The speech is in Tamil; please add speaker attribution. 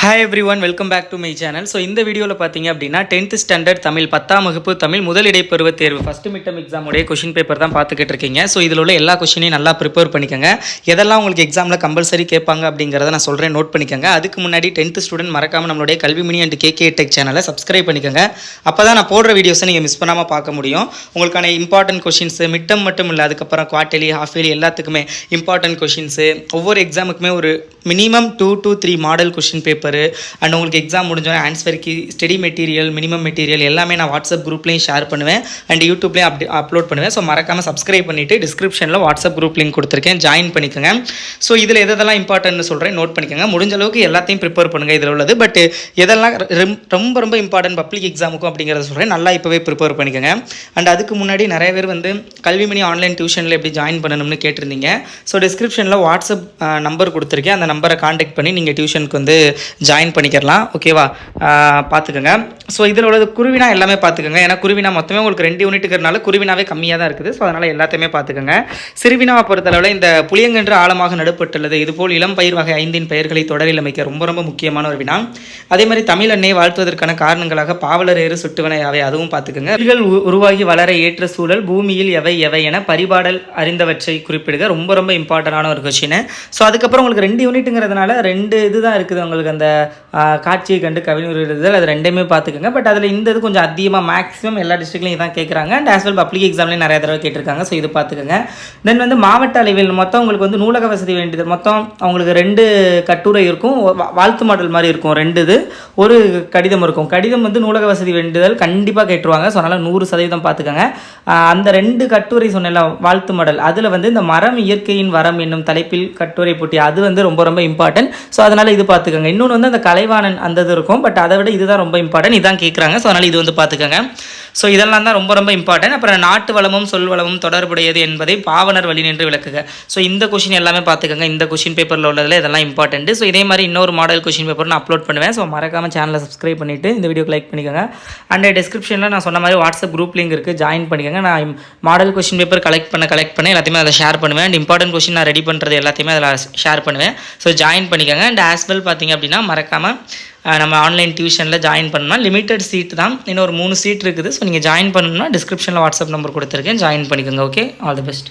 Speaker 1: Hi everyone, welcome back to my channel. So இந்த வீடியோவில் பார்த்தீங்க அப்படின்னா 10th ஸ்டாண்டர்ட் தமிழ் 10ஆம் வகுப்பு தமிழ் முதல் இடைப்பருவ தேர்வு ஃபர்ஸ்ட் மிட்டம் எக்ஸாம் உடைய கொஷின் பேப்பர் தான் பார்த்துக்கிட்டு இருக்கீங்க. ஸோ இதில் உள்ள எல்லா கொஷினையும் நல்லா ப்ரிப்பேர் பண்ணிக்கோங்க. எதெல்லாம் உங்களுக்கு எக்ஸாமில் கம்பல்சரி கேட்பாங்க அப்படிங்கிறத நான் சொல்கிறேன், நோட் பண்ணிக்கோங்க. அதுக்கு முன்னாடி 10th ஸ்டூடெண்ட் மறக்காமல் நம்மளுடைய கல்விமணி அண்ட் கேகே டெக் சேனலை சப்ஸ்கிரைப் பண்ணிக்கோங்க. அப்போ தான் நான் போடுற வீடியோஸை நீங்கள் மிஸ் பண்ணாமல் பார்க்க முடியும். உங்களுக்கான இம்பார்ட்டன்ட் கொஷின்ஸு மிட்டம் மட்டும் இல்லை, அதுக்கப்புறம் குவார்டர்லி ஹாஃப்லி எல்லாத்துக்குமே இம்பார்ட்டன்ட் கொஷின்ஸு, ஒவ்வொரு எக்ஸாமுக்குமே ஒரு minimum 2 to 3 model question paper and உங்களுக்கு எக்ஸாம் முடிஞ்சோடனே answer key, study material, minimum material எல்லாமே நான் வாட்ஸ்அப் குரூப்லேயும் ஷேர் பண்ணுவேன் அண்ட் யூடியூப்லேயும் அப்லோட் பண்ணுவேன். ஸோ மறக்காமல் சப்ஸ்கிரைப் பண்ணிவிட்டு டிஸ்கிரிப்ஷனில் வாட்ஸ்அப் குரூப் லிங்க் கொடுத்துருக்கேன், ஜாயின் பண்ணிக்கோங்க. ஸோ இதில் எதெல்லாம் இம்பார்ட்டன்ட்னு சொல்கிறேன், நோட் பண்ணிக்கோங்க. முடிஞ்ச அளவுக்கு எல்லாத்தையும் ப்ரிப்பேர் பண்ணுங்கள் இதில் உள்ளது. பட் எதெல்லாம் ரொம்ப ரொம்ப இம்பார்ட்டன்ட் பப்ளிக் எக்ஸாமுக்கும் அப்படிங்கிறத சொல்கிறேன், நல்லா இப்போவே ப்ரிப்பேர் பண்ணிக்கோங்க. அண்ட் அதுக்கு முன்னாடி நிறைய பேர் கல்விமணி ஆன்லைன் டியூஷனில் எப்படி ஜாயின் பண்ணணும்னு கேட்டிருந்தீங்க. ஸோ டிஸ்கிரிப்ஷனில் வாட்ஸ்அப் நம்பர் கொடுத்துருக்கேன், அந்த நம்பரை காண்டாக்ட் பண்ணி நீங்கள் டியூஷனுக்கு ஜாயின் பண்ணிக்கலாம். ஓகேவா, பார்த்துக்கோங்க. ஸோ இதில் உள்ளது குருவினா எல்லாமே பார்த்துக்கோங்க. ஏன்னா குருவினா மொத்தமே உங்களுக்கு 2 யூனிட்டுக்கிறனால குருவினாவே கம்மியாக தான் இருக்குது. ஸோ அதனால் எல்லாத்தையுமே பார்த்துக்கோங்க. சிறுவினாவை பொறுத்தளவில் இந்த புளியங்கன்று ஆழமாக நடுப்பட்டுள்ளது, இதுபோல் இளம் பயிர் வகை 5 பெயர்களை தொடரில் அமைக்க ரொம்ப ரொம்ப முக்கியமான ஒரு வினா. அதே மாதிரி தமிழ் அன்னையை வாழ்த்துவதற்கான காரணங்களாக பாவலர் ஏறு சுட்டுவனை யாவை, அதுவும் பார்த்துக்கோங்க. உயிர்கள் உருவாகி வளர ஏற்ற சூழல் பூமியில் எவை எவை என பரிபாடல் அறிந்தவற்றை குறிப்பிடுக, ரொம்ப ரொம்ப இம்பார்ட்டண்டான ஒரு கொஸ்டின். ஸோ அதுக்கப்புறம் உங்களுக்கு 2 யூனிட்டுங்கிறதுனால 2 இதுதான் இருக்குது உங்களுக்கு. அந்த காட்சியை கண்டு கவிஞர் எழுதுதல், அது 2மே பார்த்துக்கோங்க. பட் அதில் இந்த இது கொஞ்சம் அதிகமாக மேக்ஸிமம் எல்லா டிஸ்ட்ரிக்ட்லையும் இதான் கேட்குறாங்க. அண்ட் ஆஸ் வெல் பப்ளிக் எக்ஸாம்லேயும் நிறைய தடவை கேட்டிருக்காங்க. ஸோ இது பார்த்துக்கோங்க. தென் மாவட்ட அளவில் மொத்தம் உங்களுக்கு நூலக வசதி வேண்டியது மொத்தம் அவங்களுக்கு 2 கட்டுரை இருக்கும், வாழ்த்து மாடல் மாதிரி இருக்கும் 2 இது, ஒரு கடிதம் இருக்கும். கடிதம் நூலக வசதி வேண்டுதல் கண்டிப்பாக கேட்டுருவாங்க. ஸோ அதனால் 100% பார்த்துக்கோங்க. அந்த 2 கட்டுரை சொன்ன வாழ்த்து மாடல், அதில் இந்த மரம் இயற்கையின் வரம் என்னும் தலைப்பில் கட்டுரை போட்டி, அது ரொம்ப ரொம்ப இம்பார்ட்டன்ட். ஸோ அதனால் இது பார்த்துக்கோங்க. இன்னொன்று அந்த கலைவாணன் அந்த இது இருக்கும், பட் அதை விட இதுதான் ரொம்ப இம்பார்ட்டன்ட், இதான் கேட்குறாங்க. ஸோ அதனால் இது பார்த்துக்கோங்க. ஸோ இதெல்லாம் தான் ரொம்ப ரொம்ப இம்பார்ட்டன்ட். அப்புறம் நாட்டு வளமும் சொல் வளமும் தொடர்புடையது என்பதை பாவனர் வழி நின்று விளக்குக. ஸோ இந்த கொஷின் எல்லாமே பார்த்துக்கோங்க. இந்த கொஷின் பேப்பரில் உள்ளதில் இதெல்லாம் இம்பார்ட்டன்ட். ஸோ இதே மாதிரி இன்னொரு மாடல் கொஷின் பேப்பர் நான் அப்லோட் பண்ணுவேன். ஸோ மறக்காமல் சேனலை சப்ஸ்கிரைப் பண்ணிவிட்டு இந்த வீடியோக்கு லைக் பண்ணிக்கோங்க. அண்ட் டிஸ்கிரிப்ஷனில் நான் சொன்ன மாதிரி வாட்ஸ்அப் குரூப் லிங்க் இருக்குது, ஜாயின் பண்ணிக்கோங்க. நான் மாடல் கொஷின் பேப்பர் கலெக்ட் பண்ண எல்லாத்தையுமே அதை ஷேர் பண்ணுவேன். அண்ட் இம்பார்ட்டன்ட் கொஷின் நான் ரெடி பண்ணுறது எல்லாத்தையுமே அதில் ஷேர் பண்ணுவேன். ஸோ ஜாயின் பண்ணிக்கோங்க. அண்ட் ஆஸ் வெல் பார்த்தீங்க அப்படின்னா மறக்காமல் நம்ம ஆன்லைன் டியூஷனில் ஜாயின் பண்ணணும்னா லிமிட்டட் சீட் தான், இன்னும் ஒரு 3 சீட் இருக்குது. ஸோ நீங்கள் ஜாயின் பண்ணணும்னா டிஸ்கிரிப்ஷனில் வாட்ஸ்அப் நம்பர் கொடுத்துருக்கேன், ஜாயின் பண்ணிக்கோங்க. Okay, all the best.